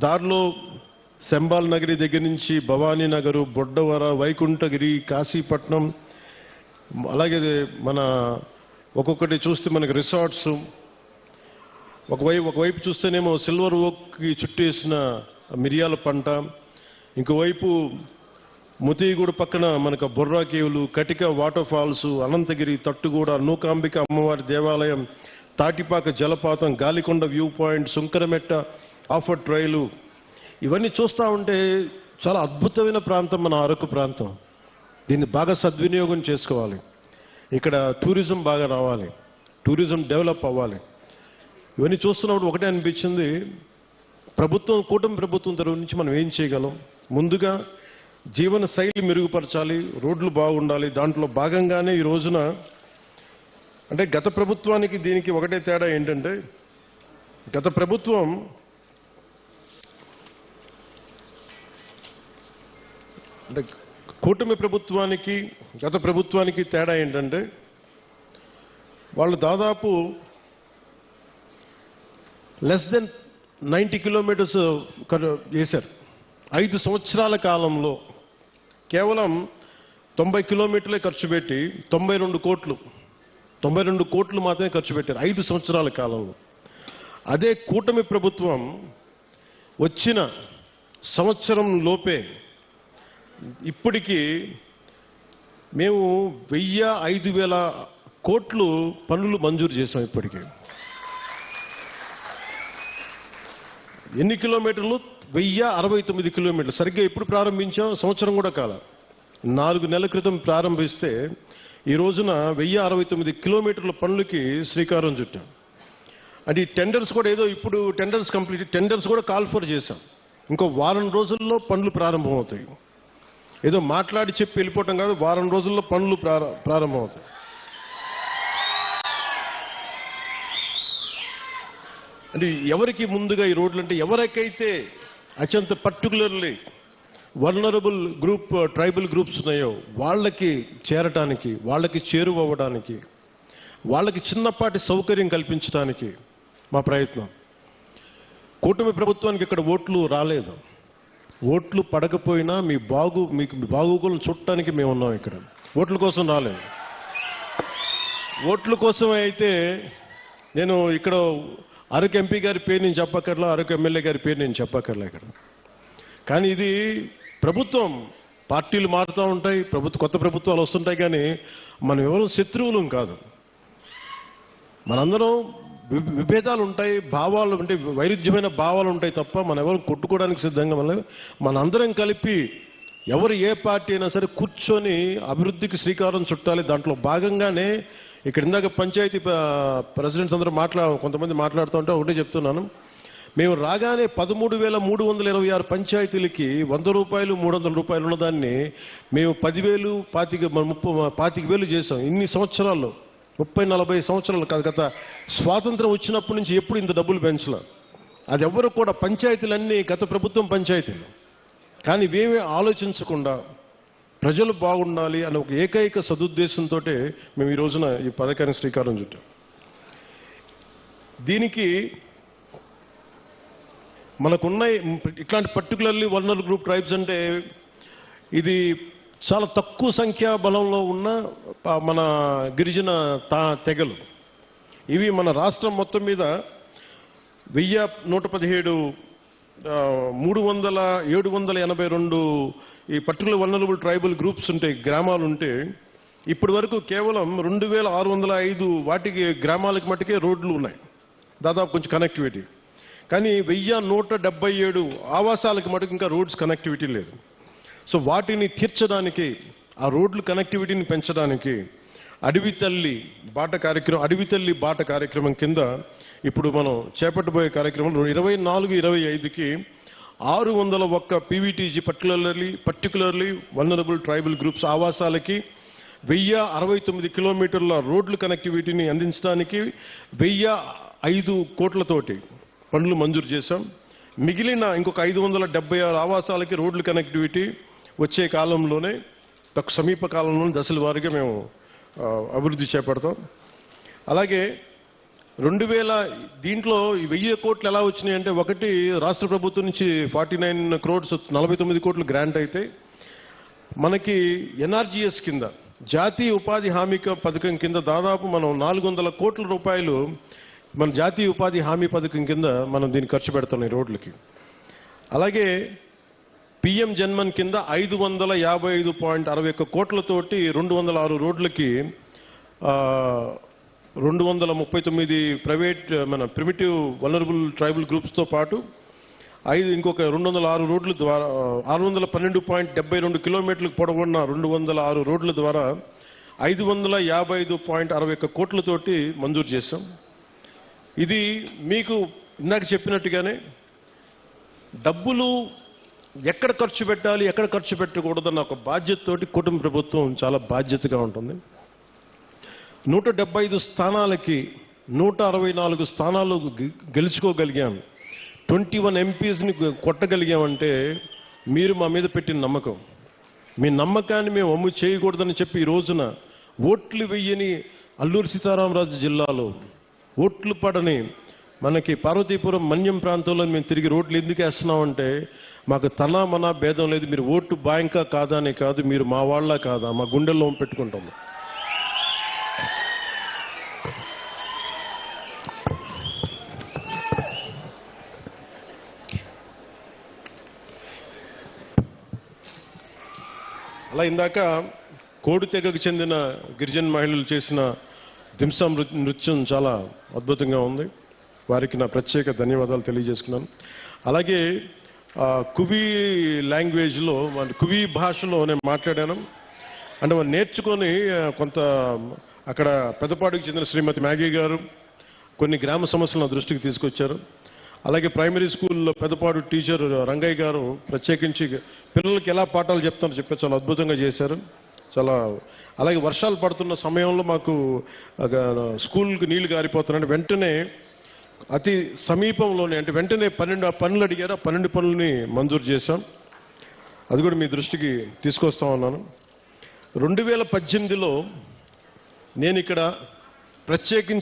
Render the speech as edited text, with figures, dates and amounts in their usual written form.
దారిలో శంబాల్ నగరి దగ్గర నుంచి భవానీ నగరు, బొడ్డవర, వైకుంఠగిరి, కాశీపట్నం, అలాగే మన ఒక్కొక్కటి చూస్తే మనకి రిసార్ట్స్, ఒకవైపు చూస్తేనేమో సిల్వర్ ఓక్కి చుట్టేసిన మిరియాల పంట, ఇంకోవైపు ముతిగూడ పక్కన మనకు బొర్రా కేవులు, కటిక వాటర్ ఫాల్స్, అనంతగిరి, తట్టుగూడ, నూకాంబిక అమ్మవారి దేవాలయం, తాటిపాక జలపాతం, గాలికొండ వ్యూ పాయింట్, సుంకరమెట్ట ఆఫర్ ట్రైలు, ఇవన్నీ చూస్తూ ఉంటే చాలా అద్భుతమైన ప్రాంతం మన అరకు ప్రాంతం. దీన్ని బాగా సద్వినియోగం చేసుకోవాలి. ఇక్కడ టూరిజం బాగా రావాలి, టూరిజం డెవలప్ అవ్వాలి. ఇవన్నీ చూస్తున్నప్పుడు ఒకటే అనిపించింది, కూటమి ప్రభుత్వం తరఫు నుంచి మనం ఏం చేయగలం? ముందుగా జీవన శైలి మెరుగుపరచాలి, రోడ్లు బాగుండాలి. దాంట్లో భాగంగానే ఈ రోజున అంటే గత ప్రభుత్వానికి దీనికి ఒకటే తేడా ఏంటంటే, గత ప్రభుత్వం అంటే కూటమి ప్రభుత్వానికి గత ప్రభుత్వానికి తేడా ఏంటంటే, వాళ్ళు దాదాపు లెస్ దెన్ 90 కిలోమీటర్స్ చేశారు. 5 సంవత్సరాల కాలంలో కేవలం 90 కిలోమీటర్లే ఖర్చు పెట్టి 92 కోట్లు మాత్రమే ఖర్చు పెట్టారు 5 సంవత్సరాల కాలంలో. అదే కూటమి ప్రభుత్వం వచ్చిన సంవత్సరం లోపే ఇప్పటికీ మేము 1000-5000 కోట్లు పనులు మంజూరు చేశాం. ఇప్పటికీ ఎన్ని కిలోమీటర్లు? 1069 కిలోమీటర్లు. సరిగ్గా ఎప్పుడు ప్రారంభించాం? సంవత్సరం కూడా కాల, 4 నెలల క్రితం ప్రారంభిస్తే ఈ రోజున 1069 కిలోమీటర్ల పనులకి శ్రీకారం చుట్టాం. అంటే ఈ టెండర్స్ కూడా ఏదో ఇప్పుడు టెండర్స్ కూడా కాల్ ఫర్ చేశాం. ఇంకో వారం రోజుల్లో పనులు ప్రారంభమవుతాయి. ఏదో మాట్లాడి చెప్పి వెళ్ళిపోవటం కాదు, వారం రోజుల్లో పనులు ప్రారంభమవుతాయి. అంటే ఎవరికి ముందుగా ఈ రోడ్లు అంటే, ఎవరికైతే అత్యంత particularly vulnerable group, tribal groups ఉన్నాయో వాళ్ళకి చేరటానికి, వాళ్ళకి చేరువవ్వడానికి, వాళ్ళకి చిన్నపాటి సౌకర్యం కల్పించడానికి మా ప్రయత్నం. కూటమి ప్రభుత్వానికి ఇక్కడ ఓట్లు రాలేదు. ఓట్లు పడకపోయినా మీకు బాగోగులను చూడటానికి మేము ఉన్నాం. ఇక్కడ ఓట్ల కోసం రాలేదు. ఓట్ల కోసమే అయితే నేను ఇక్కడ అరకు ఎంపీ గారి పేరు నేను చెప్పక్కర్లా, అరకు ఎమ్మెల్యే గారి పేరు నేను చెప్పక్కర్లా ఇక్కడ. కానీ ఇది ప్రభుత్వం, పార్టీలు మారుతూ ఉంటాయి, కొత్త ప్రభుత్వాలు వస్తుంటాయి, కానీ మనం ఎవరు శత్రువులం కాదు. మనందరం విభేదాలు ఉంటాయి, భావాలు అంటే వైరుధ్యమైన భావాలు ఉంటాయి తప్ప మనం ఎవరు కొట్టుకోవడానికి సిద్ధంగా మనందరం కలిపి ఎవరు ఏ పార్టీ అయినా సరే కూర్చొని అభివృద్ధికి శ్రీకారం చుట్టాలి. దాంట్లో భాగంగానే ఇక్కడ ఇందాక పంచాయతీ ప్రెసిడెంట్స్ అందరూ కొంతమంది మాట్లాడుతూ ఉంటే ఒకటే చెప్తున్నాను. మేము రాగానే 13,326 పంచాయతీలకి 100 రూపాయలు 300 రూపాయలు ఉన్నదాన్ని మేము 10,000, 25,000 చేశాం. ఇన్ని సంవత్సరాల్లో, 30-40 సంవత్సరాలు కాదు, గత స్వాతంత్రం వచ్చినప్పటి నుంచి ఎప్పుడు ఇంత డబ్బులు పెంచలే. అది ఎవరు కూడా, పంచాయతీలన్నీ గత ప్రభుత్వం పంచాయతీలు. కానీ ఇవేమీ ఆలోచించకుండా ప్రజలు బాగుండాలి అనే ఒక ఏకైక సదుద్దేశంతో మేము ఈ రోజున ఈ పథకానికి శ్రీకారం చుట్టాం. దీనికి మనకున్న ఇట్లాంటి పర్టికులర్లీ వల్నరబుల్ గ్రూప్ ట్రైబ్స్ అంటే ఇది చాలా తక్కువ సంఖ్యా బలంలో ఉన్న మన గిరిజన తెగలు. ఇవి మన రాష్ట్రం మొత్తం మీద 1117 782 ఈ పర్టికులర్ వల్నరబుల్ ట్రైబల్ గ్రూప్స్ ఉంటాయి, గ్రామాలు ఉంటే ఇప్పటి వరకు కేవలం 2605 వాటికి గ్రామాలకు మట్టుకే రోడ్లు ఉన్నాయి, దాదాపు కొంచెం కనెక్టివిటీ. కానీ 1177 ఆవాసాలకు మటుకు ఇంకా రోడ్స్ కనెక్టివిటీ లేదు. సో వాటిని తీర్చడానికి, ఆ రోడ్లు కనెక్టివిటీని పెంచడానికి అడవి తల్లి బాట కార్యక్రమం కింద ఇప్పుడు మనం చేపట్టబోయే కార్యక్రమం 24-25కి 601 PVTG particularly vulnerable tribal groups ఆవాసాలకి 1069 కిలోమీటర్ల రోడ్లు కనెక్టివిటీని అందించడానికి 1005 కోట్లతోటి పనులు మంజూరు చేశాం. మిగిలిన ఇంకొక 576 ఆవాసాలకి రోడ్లు కనెక్టివిటీ వచ్చే కాలంలోనే, సమీప కాలంలోనే దశల వారీగా మేము అభివృద్ధి చేపడతాం. అలాగే దీంట్లో 1000 కోట్లు ఎలా వచ్చినాయి అంటే, ఒకటి రాష్ట్ర ప్రభుత్వం నుంచి 49 crores 49 కోట్లు గ్రాంట్ అయితే, మనకి ఎన్ఆర్జీఎస్ కింద జాతీయ ఉపాధి హామీ పథకం కింద దాదాపు మనం 400 కోట్ల రూపాయలు మన జాతీయ ఉపాధి హామీ పథకం కింద మనం దీన్ని ఖర్చు పెడుతున్నాం ఈ రోడ్లకి. అలాగే పిఎం జన్మన్ కింద 555.61 కోట్లతోటి 206 రోడ్లకి 239 ప్రైవేట్ మన ప్రిమిటివ్ వల్నరబుల్ ట్రైబల్ గ్రూప్స్తో పాటు ఇంకొక 206 రోడ్ల ద్వారా 612.72 కిలోమీటర్లకు పొడవున్న 206 రోడ్ల ద్వారా 555.61 కోట్లతోటి మంజూరు చేశాం. ఇది మీకు ఇందాక చెప్పినట్టుగానే డబ్బులు ఎక్కడ ఖర్చు పెట్టాలి, ఎక్కడ ఖర్చు పెట్టకూడదన్న ఒక బాధ్యతతోటి కుటుంబ ప్రభుత్వం చాలా బాధ్యతగా ఉంటుంది. 175 స్థానాలకి 164 స్థానాలు గెలుచుకోగలిగాం. 21 ఎంపీస్ని కొట్టగలిగామంటే మీరు మా మీద పెట్టిన నమ్మకం. మీ నమ్మకాన్ని మేము అమ్ము చేయకూడదని చెప్పి ఈ రోజున ఓట్లు వెయ్యని అల్లూరు సీతారామరాజు జిల్లాలో ఓట్లు పడని మనకి పార్వతీపురం మన్యం ప్రాంతంలో మేము తిరిగి రోడ్లు ఎందుకు వేస్తున్నామంటే, మాకు తనా మనా భేదం లేదు. మీరు ఓటు బ్యాంకా కాదా అనే కాదు, మీరు మా వాళ్ళ కాదా, మా గుండెల్లో పెట్టుకుంటాం. అలా ఇందాక కోడి తెగకు చెందిన గిరిజన మహిళలు చేసిన దింసా నృత్యం చాలా అద్భుతంగా ఉంది. వారికి నా ప్రత్యేక ధన్యవాదాలు తెలియజేసుకున్నాను. అలాగే కువి లాంగ్వేజ్లో, కువి భాషలో నేను మాట్లాడాను. అంటే వాళ్ళు నేర్చుకొని కొంత అక్కడ పెద్దపాడుకు చెందిన శ్రీమతి మ్యాగీ గారు కొన్ని గ్రామ సమస్యలను దృష్టికి తీసుకొచ్చారు. అలాగే ప్రైమరీ స్కూల్లో పెద్దపాడు టీచర్ రంగయ్య గారు ప్రత్యేకించి పిల్లలకి ఎలా పాఠాలు చెప్తారో చెప్పి చాలా అద్భుతంగా చేశారు. అలాగే వర్షాలు పడుతున్న సమయంలో మాకు స్కూల్కి నీళ్లు గారిపోతున్నాయి. వెంటనే అతి సమీపంలోనే అంటే వెంటనే 12 పనులు అడిగారు. 12 పనులని మంజూరు చేశాం. అది కూడా మీ దృష్టికి తీసుకొస్తా ఉన్నాను. 2018లో నేను ఇక్కడ ప్రత్యేకించి